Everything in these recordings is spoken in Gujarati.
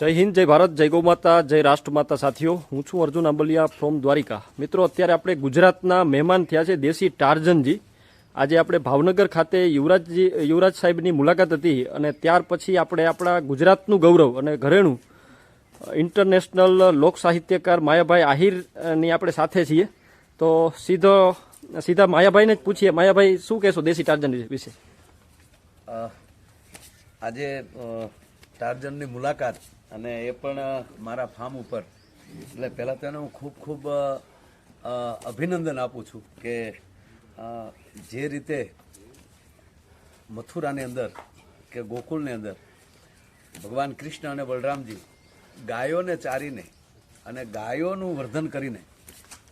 જય હિન્દ, જય ભારત, જય ગૌ માતા, જય રાષ્ટ્રમાતા. સાથીઓ, હું છું અર્જુન આંબલિયા ફ્રોમ દ્વારિકા. મિત્રો, અત્યારે આપણે ગુજરાતના મહેમાન થયા છે દેશી ટાર્જનજી. આજે આપણે ભાવનગર ખાતે યુવરાજ સાહેબની મુલાકાત હતી અને ત્યાર પછી આપણે આપણા ગુજરાતનું ગૌરવ અને ઘરેણું ઇન્ટરનેશનલ લોક સાહિત્યકાર માયાભાઈ આહિરની આપણે સાથે છીએ. તો સીધા માયાભાઈને જ પૂછીએ. માયાભાઈ, શું કહેશો દેશી ટાર્જન વિશે? આજે ટાર્જનની મુલાકાત અને એ પણ મારા ફાર્મ ઉપર, એટલે પહેલાં તો એને હું ખૂબ ખૂબ અભિનંદન આપું છું કે જે રીતે મથુરાની અંદર કે ગોકુળની અંદર ભગવાન કૃષ્ણ અને બલરામજી ગાયોને ચારીને અને ગાયોનું વર્ધન કરીને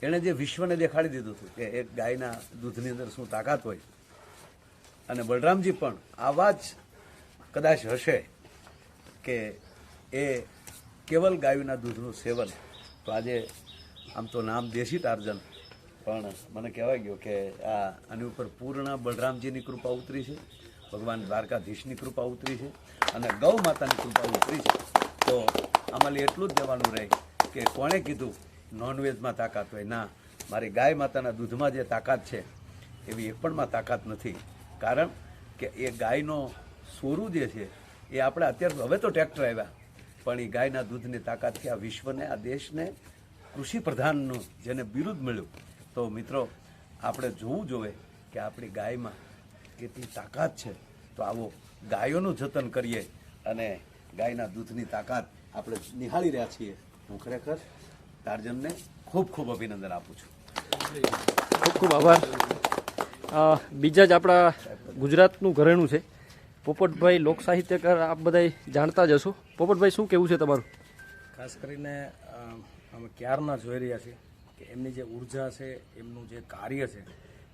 એણે જે વિશ્વને દેખાડી દીધું હતું કે એક ગાયના દૂધની અંદર શું તાકાત હોય, અને બલરામજી પણ આવા જ કદાચ હશે કે એ કેવલ ગાયના દૂધનું સેવન. તો આજે આમ તો નામ દેશી ટાર્જન, પણ મને કહેવાય ગયું કે આની ઉપર પૂર્ણ બલરામજીની કૃપા ઉતરી છે, ભગવાન દ્વારકાધીશની કૃપા ઉતરી છે અને ગૌ માતાની કૃપા ઉતરી છે. તો આમાં એટલું જ દેવાનું રહે કે કોણે કીધું નોનવેજમાં તાકાત હોય? ના, મારી ગાય માતાના દૂધમાં જે તાકાત છે એવી એક પણમાં તાકાત નથી. કારણ કે એ ગાયનો સોરું જે છે એ આપણે અત્યારે હવે તો ટ્રેક્ટર આવ્યા, પણ એ ગાયના દૂધની તાકાતથી આ વિશ્વને, આ દેશને કૃષિ પ્રધાનનું જેને બિરુદ મળ્યું. તો મિત્રો, આપણે જોવું જોઈએ કે આપણી ગાયમાં કેટલી તાકાત છે. તો આવો ગાયોનું જતન કરીએ અને ગાયના દૂધની તાકાત આપણે નિહાળી રહ્યા છીએ. હું ખરેખર ટાર્જનને ખૂબ ખૂબ અભિનંદન આપું છું. ખૂબ ખૂબ આભાર. બીજા જ આપણા ગુજરાતનું ઘરેણું છે પોપટભાઈ, લોક સાહિત્યકાર, આપ બધા જાણતા જ હશો. પોપટભાઈ, શું કહેવું છે તમારું? ખાસ કરીને અમે ક્યારના જોઈ રહ્યા છીએ કે એમની જે ઉર્જા છે, એમનું જે કાર્ય છે,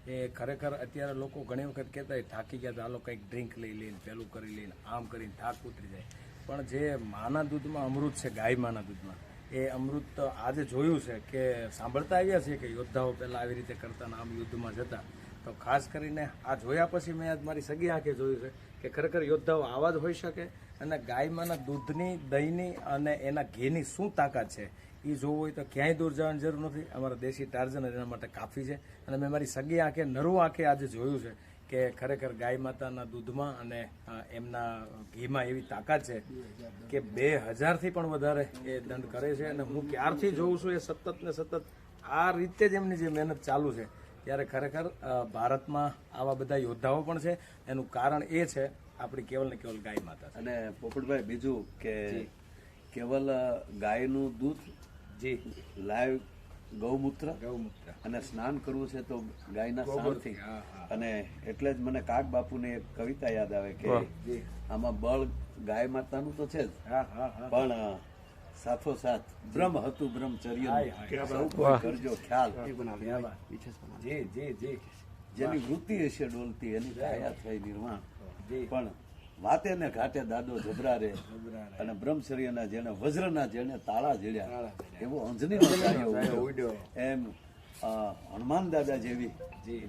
એ ખરેખર અત્યારે લોકો ઘણી વખત કહેતા હોય થાકી ગયા, ચાલો કંઈક ડ્રિંક લઈ લઈને, પેલું કરી લઈને, આમ કરીને થાક ઉતરી જાય. પણ જે માના દૂધમાં અમૃત છે, ગાય માના દૂધમાં, એ અમૃત આજે જોયું છે કે સાંભળતા આવ્યા છીએ કે યોદ્ધાઓ પહેલાં આવી રીતે કરતા ને આમ યુદ્ધમાં જતા. તો ખાસ કરીને આ જોયા પછી મેં આજ મારી સગી આંખે જોયું છે કે ખરેખર યોદ્ધાઓ આવા જ હોઈ શકે. અને ગાયમાંના દૂધની, દહીંની અને એના ઘીની શું તાકાત છે એ જોવું હોય તો ક્યાંય દૂર જવાની જરૂર નથી. અમારા દેશી ટાર્જન એના માટે કાફી છે. અને મેં મારી સગી આંખે, નરુ આંખે આજે જોયું છે કે ખરેખર ગાય માતાના દૂધમાં અને એમના ઘીમાં એવી તાકાત છે કે 2000થી પણ વધારે એ દંડ કરે છે. અને હું ક્યારથી જોઉં છું એ સતત ને સતત આ રીતે જ એમની જે મહેનત ચાલુ છે, ત્યારે ખરેખર ભારતમાં આવા બધા યોદ્ધાઓ પણ છે. એનું કારણ એ છે આપણી કેવલ ને કેવલ ગાય માતા. અને પોપટભાઈ, બીજું કે કેવલ ગાયનું દૂધ, જી, લાઈવ ગૌમૂત્ર અને સ્નાન કરવું છે તો ગાયના શાનથી. અને એટલે જ મને કાગ બાપુની એક કવિતા યાદ આવે કે આમાં બળ ગાય માતાનું તો છે જ, પણ સાથોસાથ બ્રહ્મ હતું બ્રહ્મચર્ય, સૌ કોઈ કરજો ખ્યાલ. જી જી જી, જેની વૃત્તિ હશે ડોલતી એની કાયા થઈ નિર્વાણ. પણ વાતે ને ઘાટે દાદો જબરા રે, અને બ્રહ્મચર્યના જેને વજ્રના જેને તાળા જડ્યા, એવો અંજની ઉડ્યો. એમ હનુમાન દાદા જેવી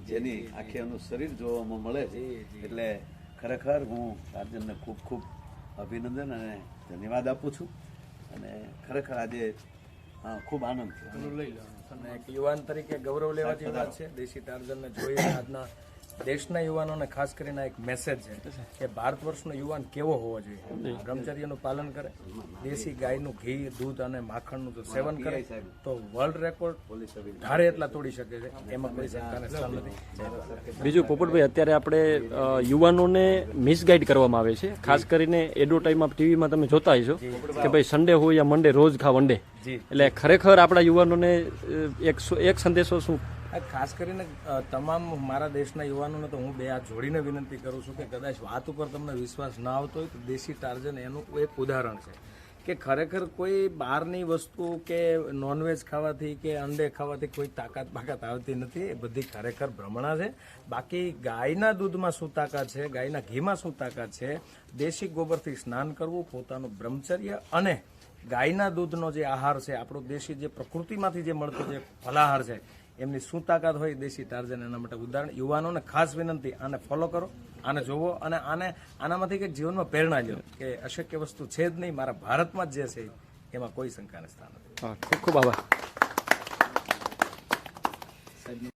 જેની આખે એનું શરીર જોવામાં મળે છે. એટલે ખરેખર હું ટાર્જનને ખૂબ ખૂબ અભિનંદન અને ધન્યવાદ આપું છું. અને ખરેખર આજે ખૂબ આનંદ થયો. અને એક યુવાન તરીકે ગૌરવ લેવાથી વાત છે. દેશી ટાર્જનને જોઈએ આજના દેશના યુવાનોને ખાસ કરીને એક મેસેજ છે કે ભારત વર્ષનો યુવાન કેવો હોવો જોઈએ. બ્રહ્મચર્યનું પાલન કરે, દેશી ગાયનું ઘી, દૂધ અને માખણનું જો સેવન કરે તો વર્લ્ડ રેકોર્ડ ધારે એટલા તોડી શકે છે. એમાં કોઈ શંકાને સ્થાન નથી. બીજું પોપટભાઈ, અત્યારે આપણે યુવાનોને મિસગાઈડ કરવામાં આવે છે. ખાસ કરીને એડવર્ટાઈઝમાં, ટીવીમાં તમે જોતા હશો કે ભાઈ સન્ડે હોય યા મંડે રોજ ખા વંડે. એટલે ખરેખર આપણા યુવાનોને એક સંદેશો શું? ખાસ કરીને તમામ મારા દેશના યુવાનોને તો હું બે હાથ જોડીને વિનંતી કરું છું કે કદાચ વાત ઉપર તમને વિશ્વાસ ના આવતો હોય તો દેશી ટાર્જન એનું એક ઉદાહરણ છે કે ખરેખર કોઈ બહારની વસ્તુ કે નોનવેજ ખાવાથી કે અંડે ખાવાથી કોઈ તાકાત આવતી નથી. એ બધી ખરેખર ભ્રમણા છે. બાકી ગાયના દૂધમાં શું તાકાત છે, ગાયના ઘીમાં શું તાકાત છે, દેશી ગોબરથી સ્નાન કરવું, પોતાનું બ્રહ્મચર્ય અને ગાયના દૂધનો જે આહાર છે, આપણો દેશી જે પ્રકૃતિમાંથી જે મળતો જે ફલાહાર છે, એમની શું તાકાત હોય દેશી ટાર્ઝન એના માટે ઉદાહરણ. યુવાનોને ખાસ વિનંતી, આને ફોલો કરો, આને જોવો અને આનામાંથી કંઈક જીવનમાં પ્રેરણા લો કે અશક્ય વસ્તુ છે જ નહીં, મારા ભારતમાં જ જે છે એમાં કોઈ શંકાને સ્થાન નથી. હા, ખૂબ ખૂબ આભાર.